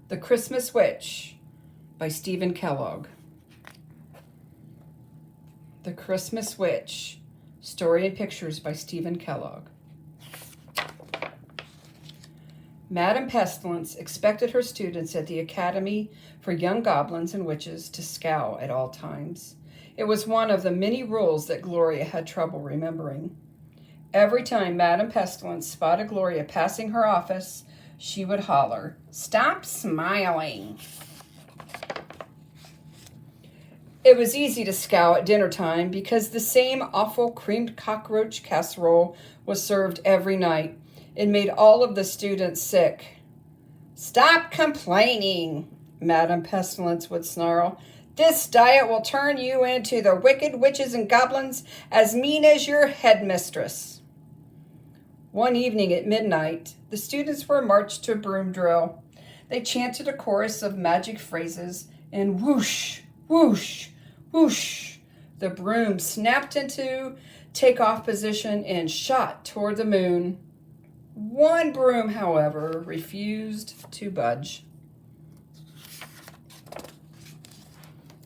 The Christmas Witch by Stephen Kellogg. The Christmas Witch, Story and Pictures by Stephen Kellogg. Madame Pestilence expected her students at the Academy for Young Goblins and Witches to scowl at all times. It was one of the many rules that Gloria had trouble remembering. Every time Madame Pestilence spotted Gloria passing her office, she would holler, "Stop smiling." It was easy to scowl at dinner time because the same awful creamed cockroach casserole was served every night. It made all of the students sick. "Stop complaining," Madame Pestilence would snarl. "This diet will turn you into the wicked witches and goblins as mean as your headmistress." One evening at midnight, the students were marched to a broom drill. They chanted a chorus of magic phrases, and whoosh, whoosh, whoosh, the broom snapped into takeoff position and shot toward the moon. One broom, however, refused to budge.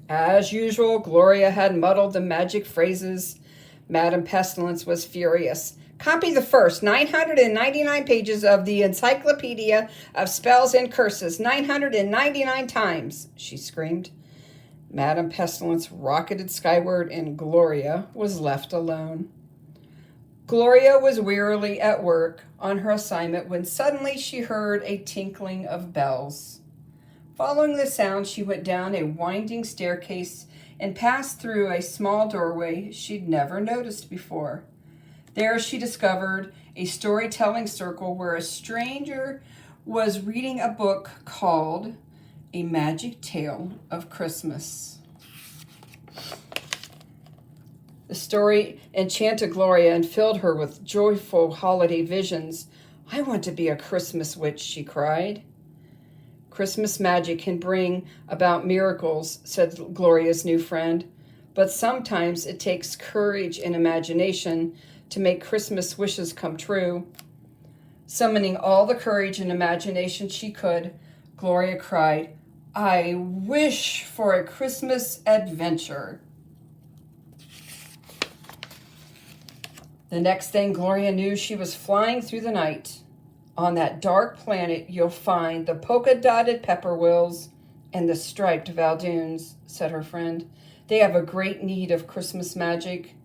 As usual, Gloria had muddled the magic phrases. Madame Pestilence was furious. "Copy the first 999 pages of the Encyclopedia of Spells and Curses 999 times, she screamed. Madame Pestilence rocketed skyward and Gloria was left alone. Gloria was wearily at work on her assignment when suddenly she heard a tinkling of bells. Following the sound, she went down a winding staircase and passed through a small doorway she'd never noticed before. There she discovered a storytelling circle where a stranger was reading a book called A Magic Tale of Christmas. The story enchanted Gloria and filled her with joyful holiday visions. "I want to be a Christmas witch," she cried. "Christmas magic can bring about miracles," said Gloria's new friend, "but sometimes it takes courage and imagination to make Christmas wishes come true." Summoning all the courage and imagination she could, Gloria cried, "I wish for a Christmas adventure." The next thing Gloria knew, she was flying through the night. "On that dark planet, you'll find the polka-dotted Pepperwills and the striped Valdoons," said her friend. "They have a great need of Christmas magic."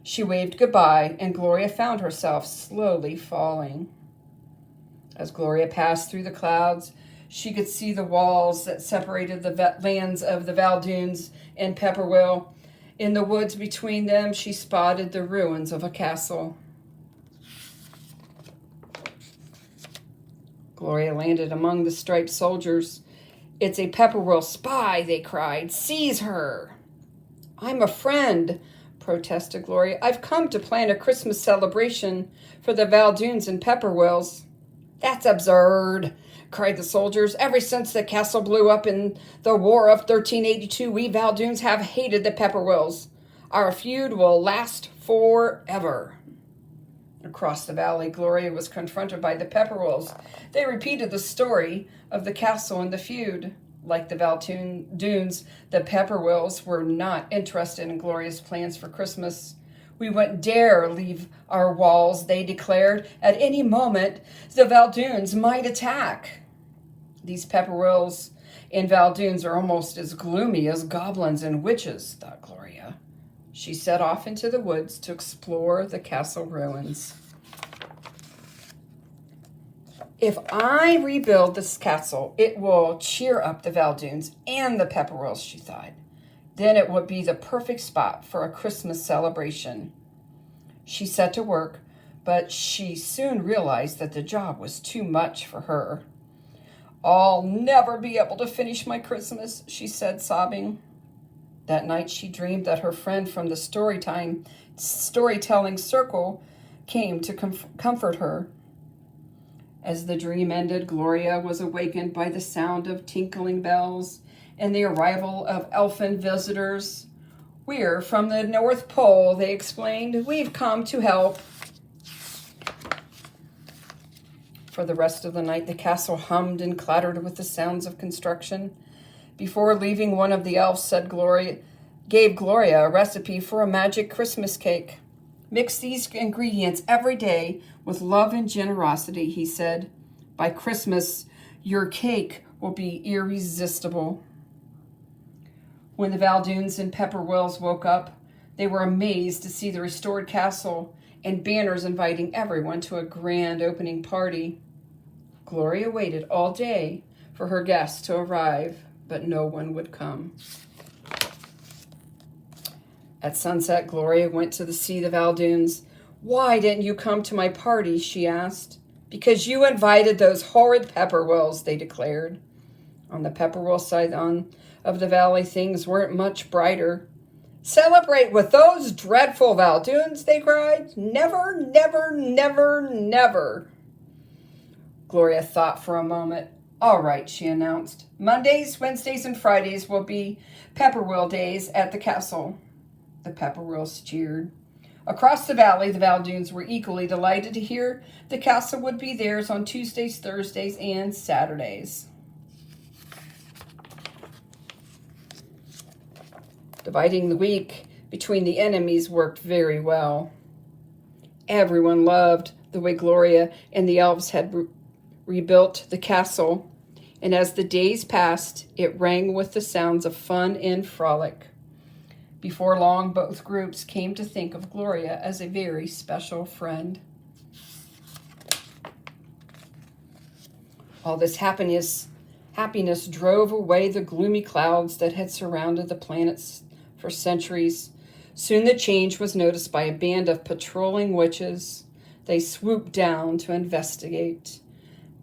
She waved goodbye, and Gloria found herself slowly falling. As Gloria passed through the clouds, she could see the walls that separated the lands of the Valdoons and Pepperwill. In the woods between them, she spotted the ruins of a castle. Gloria landed among the striped soldiers. "It's a Pepperwill spy," they cried. "Seize her!" "I'm a friend," protested Gloria. "I've come to plan a Christmas celebration for the Valdoons and Pepperwills." "That's absurd," cried the soldiers. "Ever since the castle blew up in the War of 1382, we Valdoons have hated the Pepperwills. Our feud will last forever." Across the valley, Gloria was confronted by the Pepperwills. They repeated the story of the castle and the feud. Like the Valdoons, the Pepperwills were not interested in Gloria's plans for Christmas. "We wouldn't dare leave our walls," they declared. "At any moment, the Valdoons might attack." "These Pepperwills and Valdoons are almost as gloomy as goblins and witches," thought Gloria. She set off into the woods to explore the castle ruins. "If I rebuild this castle, it will cheer up the Valdoons and the Pepperwills," she thought. "Then it would be the perfect spot for a Christmas celebration." She set to work, but she soon realized that the job was too much for her. "I'll never be able to finish my Christmas," she said, sobbing. That night she dreamed that her friend from the storytelling circle came to comfort her. As the dream ended, Gloria was awakened by the sound of tinkling bells and the arrival of elfin visitors. "We're from the North Pole," they explained. "We've come to help." For the rest of the night, the castle hummed and clattered with the sounds of construction. Before leaving, one of the elves gave Gloria a recipe for a magic Christmas cake. Mix these ingredients every day with love and generosity, he said. By Christmas, your cake will be irresistible. When the Valdoons and Pepperwills woke up, they were amazed to see the restored castle and banners inviting everyone to a grand opening party. Gloria waited all day for her guests to arrive, but no one would come. At sunset, Gloria went to see the Valdoons. "Why didn't you come to my party?" she asked. "Because you invited those horrid Pepperwills," they declared. On the Pepperwill side of the valley, things weren't much brighter. "Celebrate with those dreadful Valdoons," they cried. "Never, never, never, never." Gloria thought for a moment. "All right," she announced. "Mondays, Wednesdays, and Fridays will be Pepperwill days at the castle." The Pepperwills cheered. Across the valley, the Valdoons were equally delighted to hear the castle would be theirs on Tuesdays, Thursdays, and Saturdays. Dividing the week between the enemies worked very well. Everyone loved the way Gloria and the elves had rebuilt the castle, and as the days passed, it rang with the sounds of fun and frolic. Before long, both groups came to think of Gloria as a very special friend. All this happiness drove away the gloomy clouds that had surrounded the planets for centuries. Soon the change was noticed by a band of patrolling witches. They swooped down to investigate.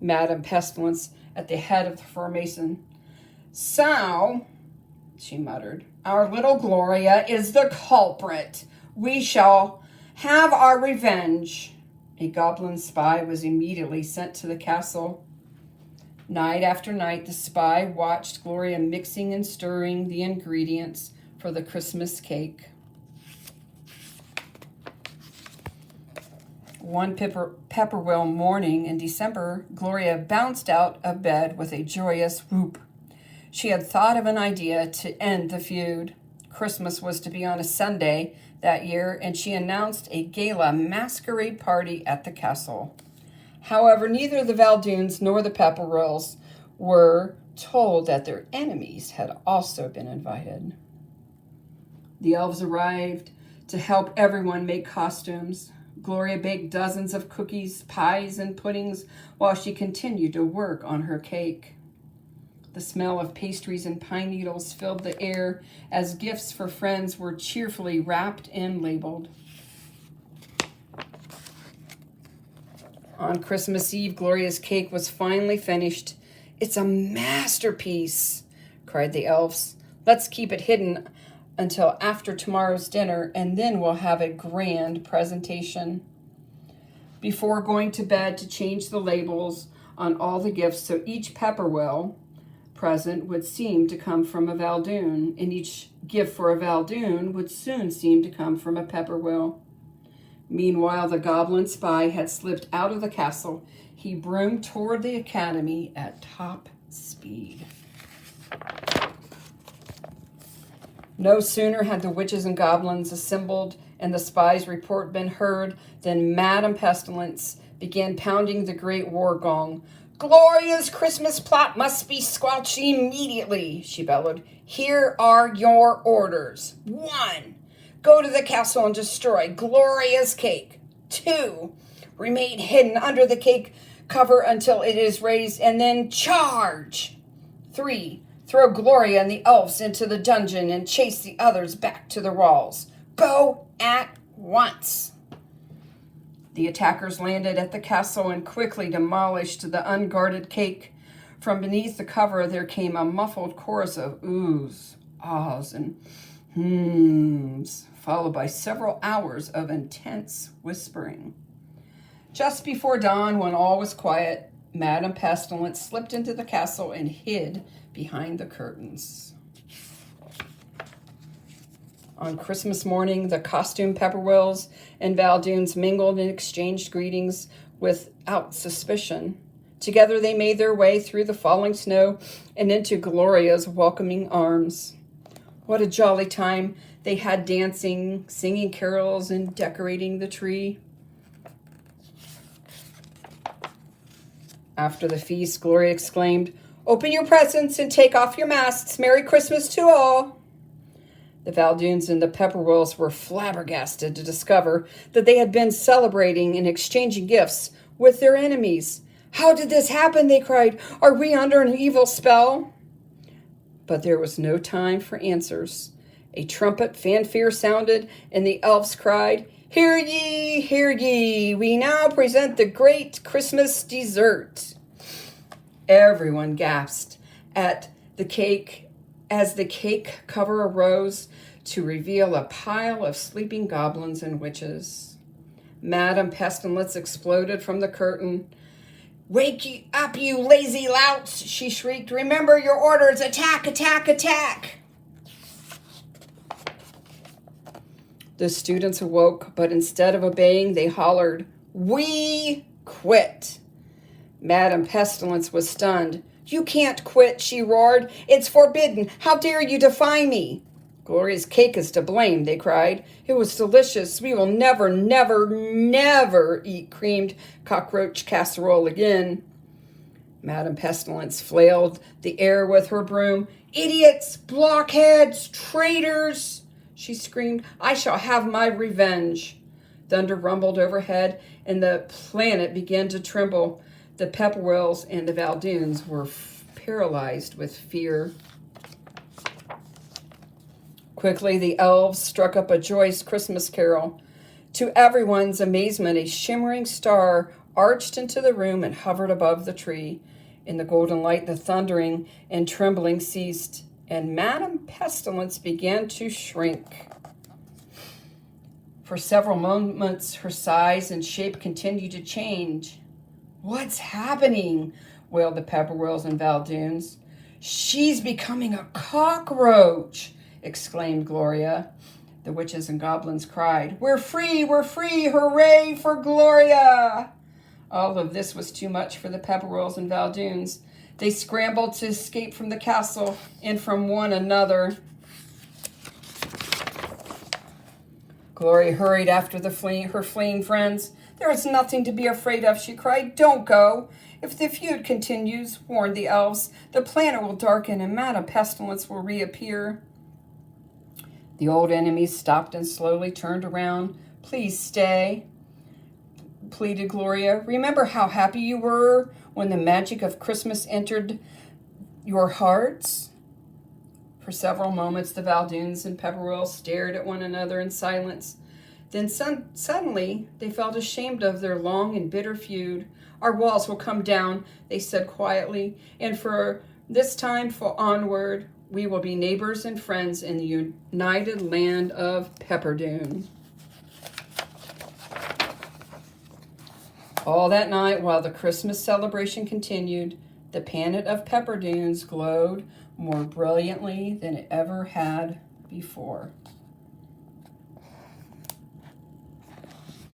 Madame Pestilence, at the head of the formation. "So," she muttered, "our little Gloria is the culprit. We shall have our revenge." A goblin spy was immediately sent to the castle. Night after night, the spy watched Gloria mixing and stirring the ingredients for the Christmas cake. One Pepperwill morning in December, Gloria bounced out of bed with a joyous whoop. She had thought of an idea to end the feud. Christmas was to be on a Sunday that year, and she announced a gala masquerade party at the castle. However, neither the Valdoons nor the Pepperwills were told that their enemies had also been invited. The elves arrived to help everyone make costumes. Gloria baked dozens of cookies, pies, and puddings while she continued to work on her cake. The smell of pastries and pine needles filled the air as gifts for friends were cheerfully wrapped and labeled. On Christmas Eve, Gloria's cake was finally finished. "It's a masterpiece," cried the elves. "Let's keep it hidden until after tomorrow's dinner, and then we'll have a grand presentation." Before going to bed, to change the labels on all the gifts so each Pepperwill present would seem to come from a Valdoon, and each gift for a Valdoon would soon seem to come from a Pepperwill. Meanwhile, the goblin spy had slipped out of the castle. He broomed toward the academy at top speed. No sooner had the witches and goblins assembled and the spy's report been heard than Madame Pestilence began pounding the great war gong. "Gloria's Christmas plot must be squelched immediately," she bellowed. "Here are your orders. 1. Go to the castle and destroy Gloria's cake. 2. Remain hidden under the cake cover until it is raised, and then charge. 3. Throw Gloria and the elves into the dungeon and chase the others back to the walls. Go at once." The attackers landed at the castle and quickly demolished the unguarded cake. From beneath the cover there came a muffled chorus of oohs, ahs, and hmms, followed by several hours of intense whispering. Just before dawn, when all was quiet, Madame Pestilence slipped into the castle and hid behind the curtains. On Christmas morning, the costume Pepperwills and Valdoons mingled and exchanged greetings without suspicion. Together they made their way through the falling snow and into Gloria's welcoming arms. What a jolly time they had dancing, singing carols, and decorating the tree. After the feast, Gloria exclaimed, "Open your presents and take off your masks. Merry Christmas to all." The Valdoons and the Pepperwills were flabbergasted to discover that they had been celebrating and exchanging gifts with their enemies. "How did this happen?" they cried. "Are we under an evil spell?" But there was no time for answers. A trumpet fanfare sounded, and the elves cried, "Hear ye, hear ye! We now present the great Christmas dessert." Everyone gasped at the cake as the cake cover arose to reveal a pile of sleeping goblins and witches. Madame Pestilence exploded from the curtain. "Wake you up, you lazy louts!" she shrieked. "Remember your orders! Attack, attack, attack!" The students awoke, but instead of obeying, they hollered, "We quit!" Madame Pestilence was stunned. "You can't quit," she roared. "It's forbidden. How dare you defy me?" "Gloria's cake is to blame," they cried. "It was delicious. We will never, never, never eat creamed cockroach casserole again." Madame Pestilence flailed the air with her broom. "Idiots! Blockheads! Traitors!" she screamed. "I shall have my revenge." Thunder rumbled overhead, and the planet began to tremble. The Pepperwills and the Valdoons were paralyzed with fear. Quickly, the elves struck up a joyous Christmas carol. To everyone's amazement, a shimmering star arched into the room and hovered above the tree. In the golden light, the thundering and trembling ceased, and Madame Pestilence began to shrink. For several moments, her size and shape continued to change. "What's happening?" wailed the Pepperwills and Valdoons. "She's becoming a cockroach!" exclaimed Gloria. The witches and goblins cried, "We're free! We're free! Hooray for Gloria!" All of this was too much for the Pepperwills and Valdoons. They scrambled to escape from the castle and from one another. Gloria hurried after her fleeing friends. "There is nothing to be afraid of," she cried. "Don't go. If the feud continues," warned the elves, "the planet will darken and Madame Pestilence will reappear." The old enemies stopped and slowly turned around. "Please stay," pleaded Gloria. "Remember how happy you were when the magic of Christmas entered your hearts?" For several moments, the Valdoons and Pepperwills stared at one another in silence. Then suddenly, they felt ashamed of their long and bitter feud. "Our walls will come down," they said quietly, "and for this time onward, we will be neighbors and friends in the united land of Pepperdoon." All that night, while the Christmas celebration continued, the planet of Pepperdoons glowed more brilliantly than it ever had before.